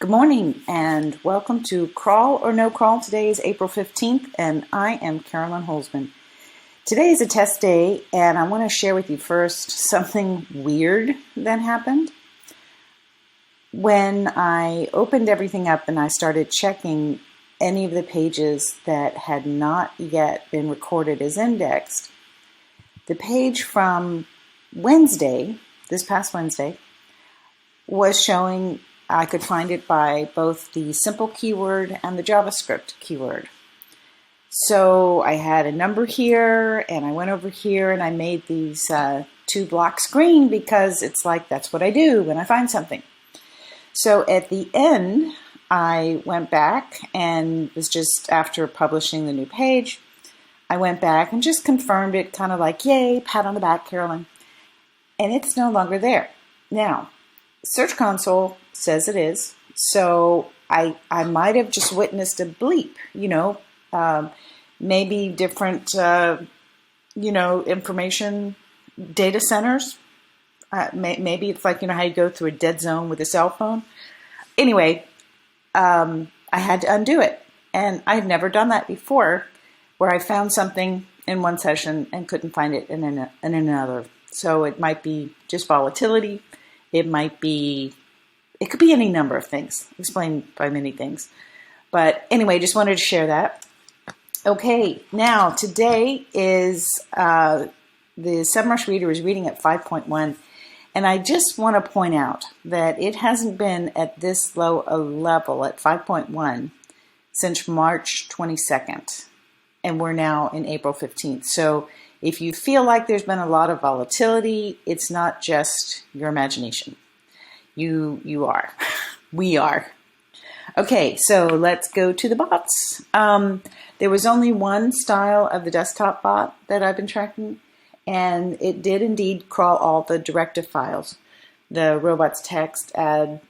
Good morning and welcome to Crawl or No Crawl. Today is April 15th and I am Carolyn Holzman. Today is a test day and I want to share with you first something weird that happened. When I opened everything up and I started checking any of the pages that had not yet been recorded as indexed, the page from Wednesday, this past Wednesday, was showing. I could find it by both the simple keyword and the JavaScript keyword. So I had a number here and I went over here and I made these two blocks green because it's like that's what I do when I find something. So at the end, I went back and it was just after publishing the new page, I went back and just confirmed it, kind of like, yay, pat on the back, Carolyn. And it's no longer there. Now, Search Console says it is, so I might have just witnessed a bleep, maybe different, information data centers. Maybe it's like, how you go through a dead zone with a cell phone. Anyway, I had to undo it, and I've never done that before, where I found something in one session and couldn't find it in another. So it might be just volatility. It could be any number of things, explained by many things. But anyway, just wanted to share that. Okay, now today is the Semrush reader is reading at 5.1. And I just want to point out that it hasn't been at this low a level at 5.1 since March 22nd. And we're now in April 15th. So if you feel like there's been a lot of volatility, it's not just your imagination. You are. We are. Okay, so let's go to the bots. There was only one style of the desktop bot that I've been tracking, and it did indeed crawl all the directive files. The robots text, ads.txt,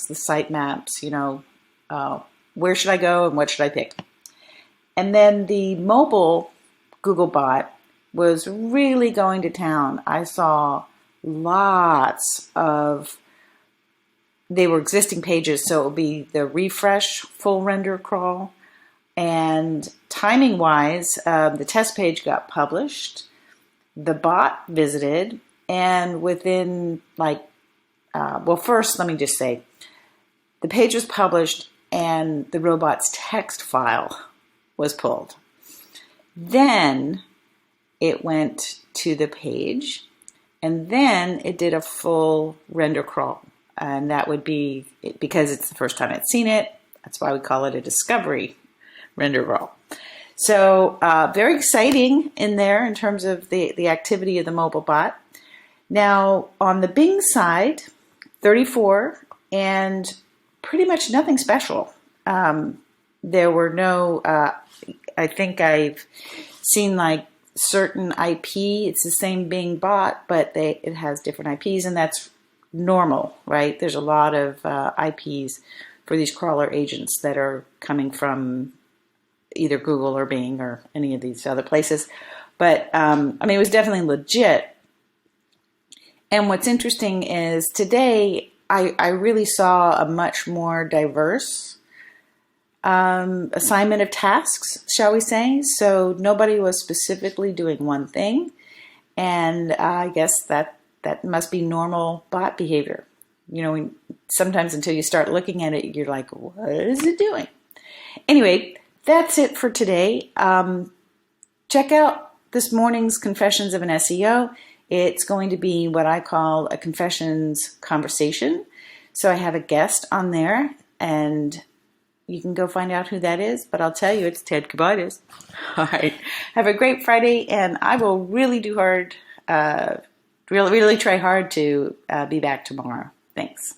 the sitemaps, where should I go and what should I pick? And then the mobile Google bot was really going to town. I saw lots of, they were existing pages, so it would be the refresh full render crawl. And timing wise, the test page got published, the bot visited, and within first let me just say, the page was published and the robot's text file was pulled. Then it went to the page, and then it did a full render crawl. And that would be, because it's the first time I'd seen it, that's why we call it a discovery render crawl. So very exciting in there in terms of the activity of the mobile bot. Now, on the Bing side, 34, and pretty much nothing special. There were no, I think I've seen like certain IP, it's the same Bing bot, but it has different IPs, and that's normal, right? There's a lot of IPs for these crawler agents that are coming from either Google or Bing or any of these other places. But it was definitely legit. And what's interesting is today I really saw a much more diverse assignment of tasks, shall we say. So nobody was specifically doing one thing. And I guess that must be normal bot behavior. Sometimes until you start looking at it, you're like, what is it doing? Anyway, that's it for today. Check out this morning's Confessions of an SEO. It's going to be what I call a confessions conversation. So I have a guest on there, and you can go find out who that is, but I'll tell you it's Ted Kubitis. All right. Have a great Friday, and I will really do hard, really try hard to be back tomorrow. Thanks.